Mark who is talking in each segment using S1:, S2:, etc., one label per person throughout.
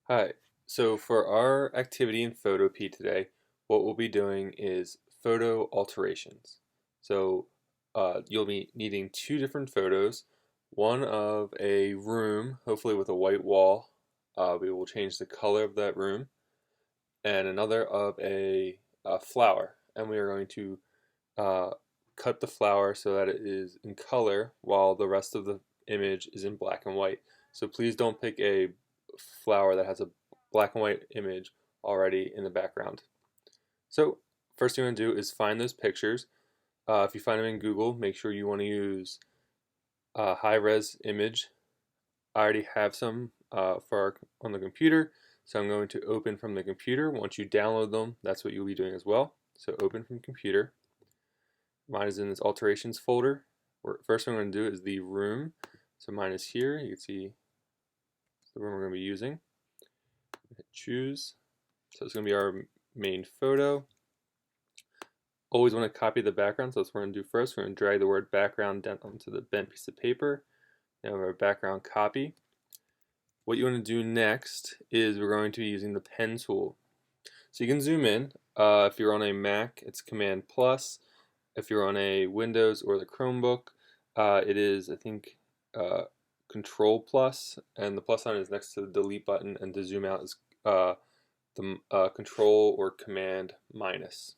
S1: Hi. So for our activity in PhotoPea today, what we'll be doing is photo alterations. So you'll be needing two different photos, one of a room, hopefully with a white wall. We will change the color of that room, and another of a flower. And we are going to uh, cut the flower so that it is in color while the rest of the image is in black and white. So please don't pick a flower that has a black and white image already in the background. So first thing you want to do is find those pictures. If you find them in Google, make sure you want to use high res image. I already have some on the computer, so I'm going to open from the computer. Once you download them, that's what you'll be doing as well. So open from computer. Mine is in this alterations folder. First thing I'm going to do is the room. So mine is here. You can see the room we're going to be using. Hit choose. So it's going to be our main photo. Always want to copy the background, so that's what we're going to do first. We're going to drag the word background down onto the bent piece of paper. Now we have our background copy. What you want to do next is we're going to be using the pen tool. So you can zoom in. If you're on a Mac, it's Command plus. If you're on a Windows or the Chromebook, it is, I think, Control plus, and the plus sign is next to the delete button, and to zoom out is the Control or Command minus.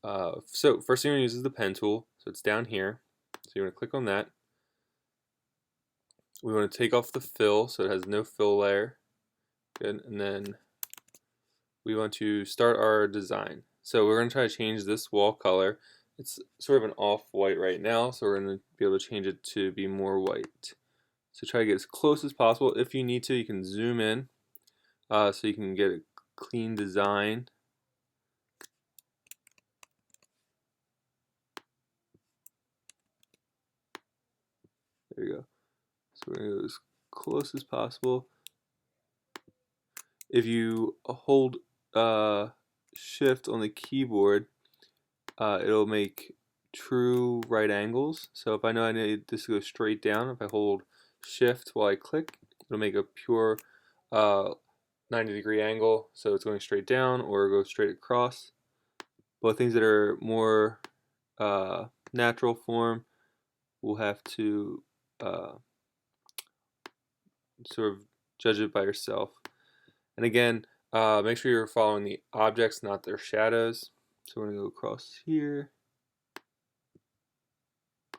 S1: So first thing we're going to use is the pen tool. So it's down here. So you want to click on that. We want to take off the fill so it has no fill layer. Good. And then we want to start our design. So we're going to try to change this wall color. It's sort of an off-white right now, so we're going to be able to change it to be more white. So try to get as close as possible. If you need to, you can zoom in so you can get a clean design. There you go. So we're going to go as close as possible. If you hold shift on the keyboard, it'll make true right angles. So if I know I need this to go straight down, if I hold shift while I click, it'll make a pure 90-degree angle, so it's going straight down or go straight across. But things that are more natural form, we'll have to sort of judge it by yourself. And again, make sure you're following the objects, not their shadows. So we're going to go across here,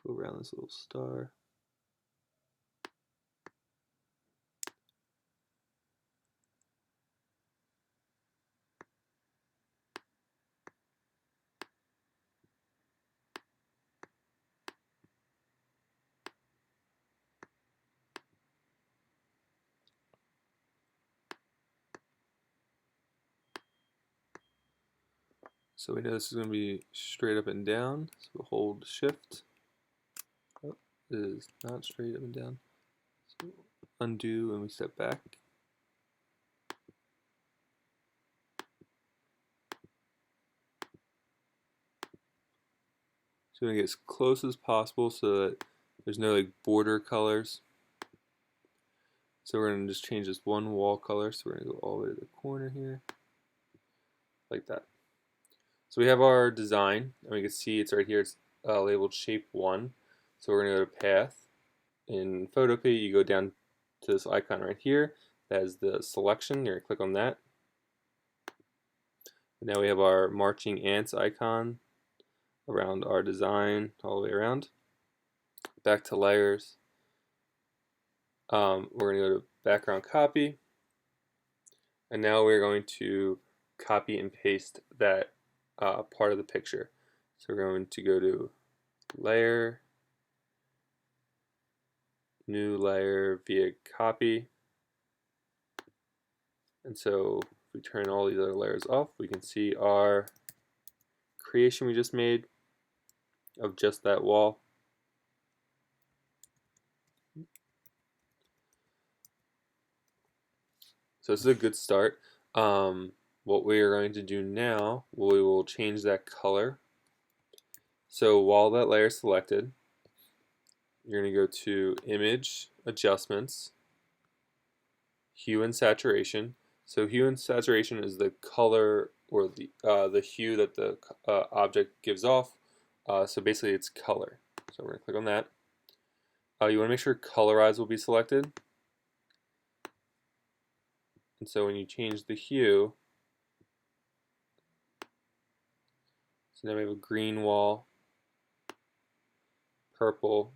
S1: go around this little star. So we know this is going to be straight up and down. So we'll hold shift. Oh, it is not straight up and down. So undo and we step back. So we're going to get as close as possible so that there's no like border colors. So we're going to just change this one wall color. So we're going to go all the way to the corner here, like that. So we have our design, and we can see it's right here. It's labeled shape 1. So we're going to go to path. In PhotoPea, you go down to this icon right here. That is the selection. You're going to click on that. And now we have our marching ants icon around our design all the way around. Back to layers. We're going to go to background copy. And now we're going to copy and paste that part of the picture. So we're going to go to layer, new layer via copy. And so if we turn all these other layers off, we can see our creation we just made of just that wall. So this is a good start. What we are going to do now, we will change that color. So while that layer is selected, you're going to go to Image, Adjustments, hue and saturation. So hue and saturation is the color or the hue that the object gives off. So basically it's color. So we're going to click on that. You want to make sure colorize will be selected. And so when you change the hue, so now we have a green wall, purple,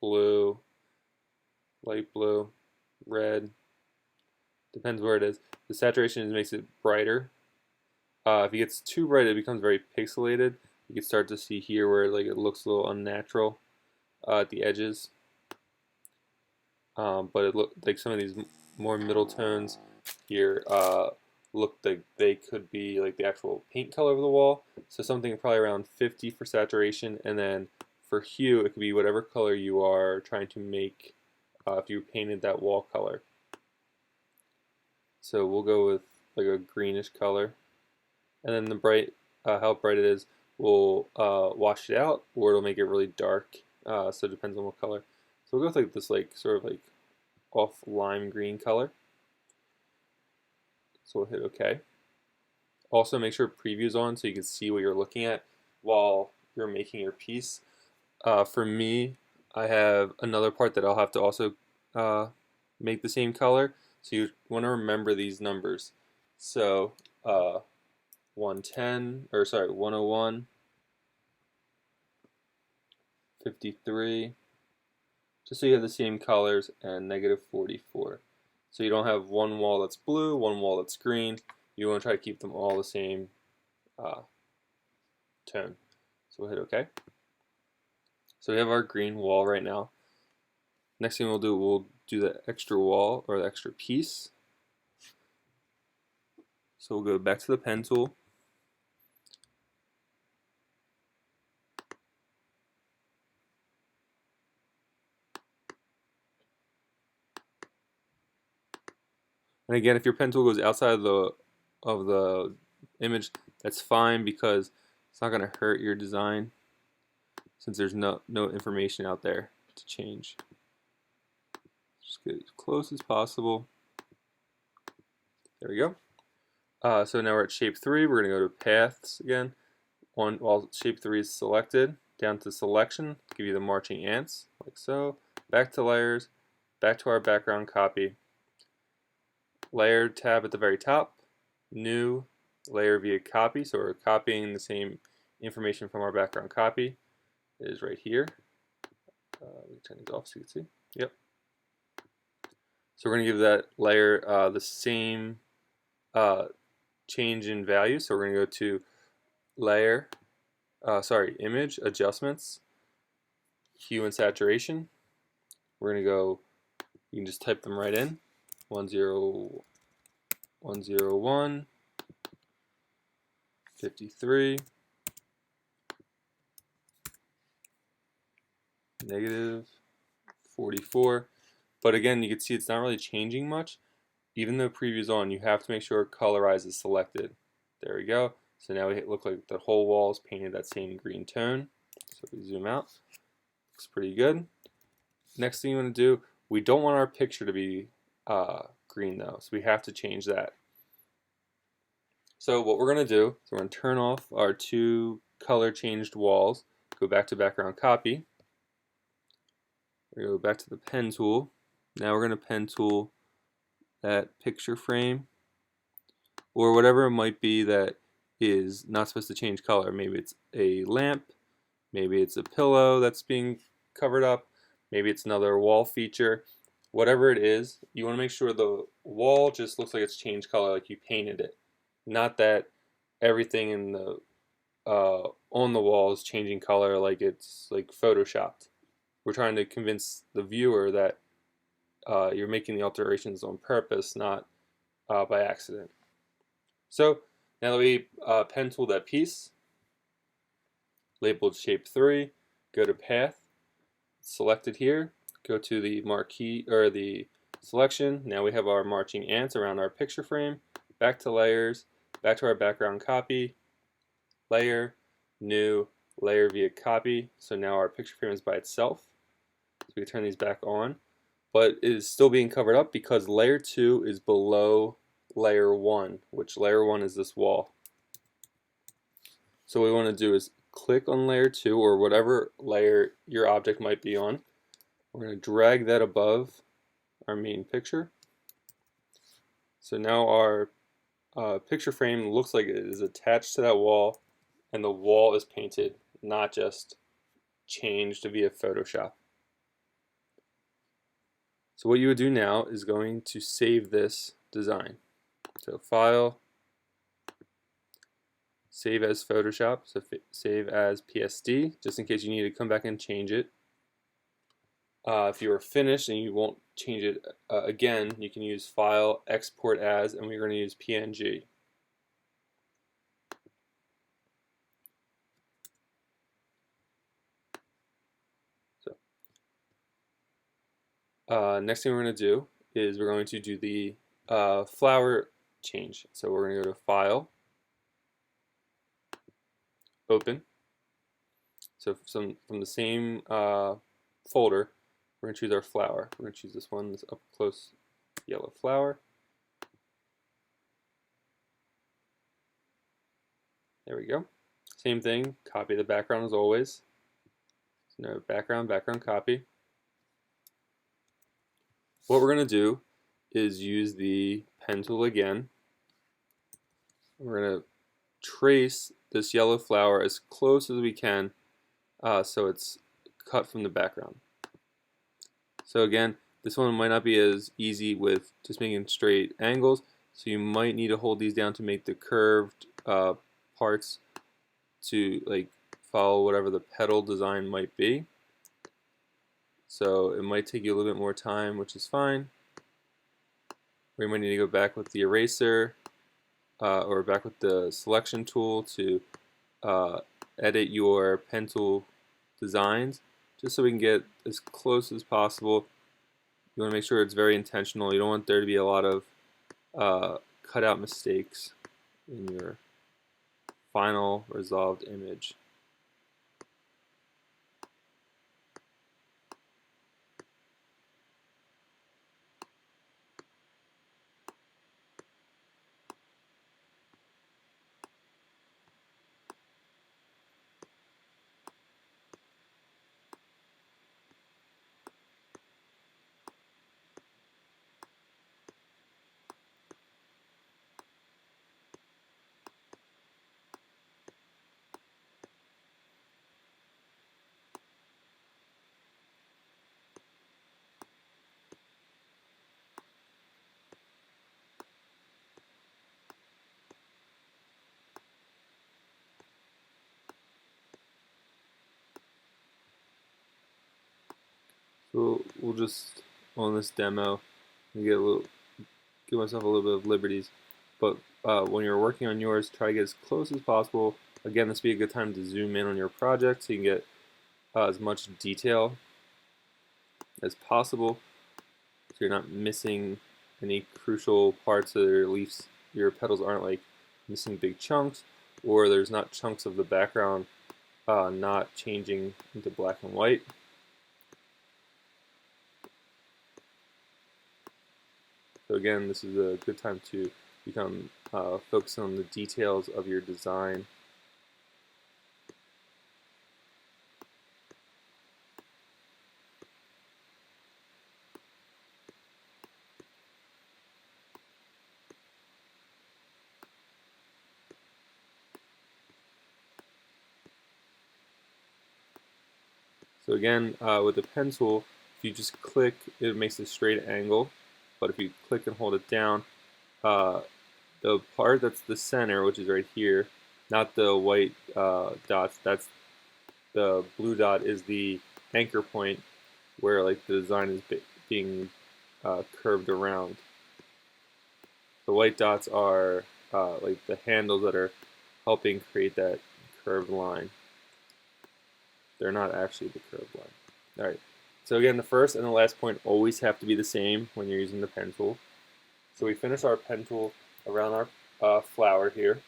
S1: blue, light blue, red, depends where it is. The saturation makes it brighter. If it gets too bright, it becomes very pixelated. You can start to see here where like it looks a little unnatural at the edges. But it look like some of these more middle tones here look like they could be like the actual paint color of the wall. So something probably around 50 for saturation, and then for hue, it could be whatever color you are trying to make if you painted that wall color. So we'll go with like a greenish color, and then the bright, how bright it is, will wash it out, or it'll make it really dark. So it depends on what color. So we'll go with like this, like sort of like off lime green color. So we'll hit OK. Also make sure preview is on so you can see what you're looking at while you're making your piece. For me, I have another part that I'll have to also make the same color. So you want to remember these numbers. So 110, or sorry, 101, 53, just so you have the same colors, and negative 44. So you don't have one wall that's blue, one wall that's green. You want to try to keep them all the same tone. So we'll hit OK. So we have our green wall right now. Next thing we'll do the extra wall, or the extra piece. So we'll go back to the pen tool. And again, if your pen tool goes outside of the image, that's fine, because it's not going to hurt your design since there's no information out there to change. Just get as close as possible. There we go. So now we're at shape 3. We're going to go to paths again. While shape 3 is selected, down to selection, give you the marching ants, like so. Back to layers, back to our background copy. Layer tab at the very top, new, layer via copy. So we're copying the same information from our background copy. It is right here. Let me turn these off so you can see. Yep. So we're going to give that layer the same change in value. So we're going to go to layer, image, adjustments, hue and saturation. We're going to go, you can just type them right in. 101, 53, negative 44. But again, you can see it's not really changing much. Even though preview is on, you have to make sure colorize is selected. There we go. So now we look like the whole wall is painted that same green tone. So if we zoom out, looks pretty good. Next thing you want to do, we don't want our picture to be green though, so we have to change that. So what we're going to do is we're going to turn off our 2 color changed walls, go back to background copy, we go back to the pen tool. Now we're going to pen tool that picture frame, or whatever it might be that is not supposed to change color. Maybe it's a lamp, maybe it's a pillow that's being covered up, maybe it's another wall feature. Whatever it is, you want to make sure the wall just looks like it's changed color, like you painted it. Not that everything in the on the wall is changing color like it's like photoshopped. We're trying to convince the viewer that you're making the alterations on purpose, not by accident. So now that we pen tool that piece, labeled shape 3, go to path, select it here, go to the marquee or the selection. Now we have our marching ants around our picture frame. Back to layers, back to our background copy, layer, new, layer via copy. So now our picture frame is by itself. So we turn these back on. but it is still being covered up because layer 2 is below layer 1, which layer 1 is this wall. So what we want to do is click on layer 2 or whatever layer your object might be on. We're going to drag that above our main picture. So now our picture frame looks like it is attached to that wall and the wall is painted, not just changed via Photoshop. So what you would do now is going to save this design. So File, Save as Photoshop, so save as PSD, just in case you need to come back and change it. If you are finished and you won't change it again, you can use File, Export As, and we're going to use PNG. So next thing we're going to do is we're going to do the flower change. So we're going to go to File, Open. So from the same folder, we're going to choose our flower. We're going to choose this one, this up close yellow flower. There we go. Same thing, copy the background as always. So no background copy. What we're going to do is use the pen tool again. We're going to trace this yellow flower as close as we can so it's cut from the background. So again, this one might not be as easy with just making straight angles, so you might need to hold these down to make the curved parts to like follow whatever the petal design might be. So it might take you a little bit more time, which is fine. We might need to go back with the eraser or back with the selection tool to edit your pen tool designs, just so we can get as close as possible. You want to make sure it's very intentional. You don't want there to be a lot of cutout mistakes in your final resolved image. So we'll just, on this demo, give myself a little bit of liberties. But when you're working on yours, try to get as close as possible. Again, this would be a good time to zoom in on your project so you can get as much detail as possible, so you're not missing any crucial parts of your leaves. Your petals aren't like missing big chunks, or there's not chunks of the background not changing into black and white. So again, this is a good time to become focused on the details of your design. So again, with the pen tool, if you just click, it makes a straight angle. But if you click and hold it down, the part that's the center, which is right here, not the white dots, that's the blue dot is the anchor point where like the design is being curved around. The white dots are like the handles that are helping create that curved line. They're not actually the curved line. Alright, so again, the first and the last point always have to be the same when you're using the pen tool. So we finish our pen tool around our flower here.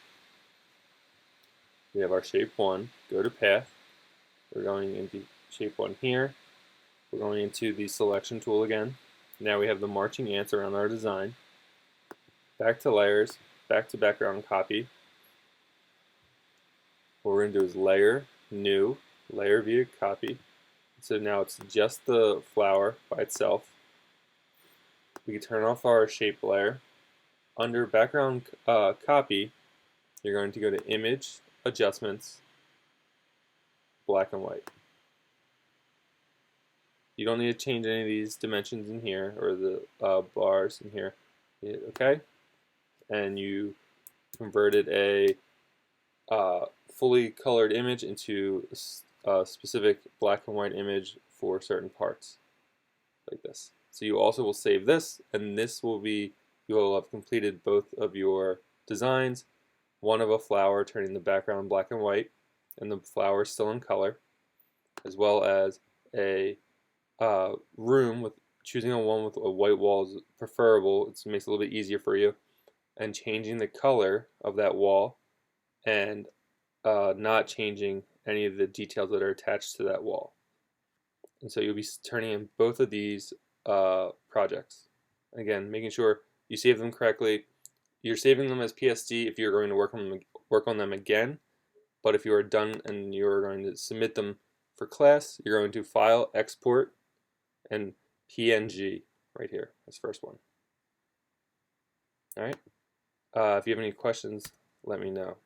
S1: We have our shape 1, go to path. We're going into shape 1 here. We're going into the selection tool again. Now we have the marching ants around our design. Back to layers, back to background copy. What we're going to do is layer, new, layer view, copy. So now it's just the flower by itself. We can turn off our shape layer. Under background copy, you're going to go to image, adjustments, black and white. You don't need to change any of these dimensions in here or the bars in here. Okay, and you converted a fully colored image into a specific black and white image for certain parts, like this. So you also will save this, and this will be, you will have completed both of your designs, one of a flower turning the background black and white, and the flower still in color, as well as a room with choosing a one with a white wall is preferable. It makes it a little bit easier for you, and changing the color of that wall, and not changing any of the details that are attached to that wall. And so you'll be turning in both of these projects. Again, making sure you save them correctly. You're saving them as PSD if you're going to work on them again. But if you are done and you're going to submit them for class, you're going to File, Export, and PNG right here. This first one. All right. If you have any questions, let me know.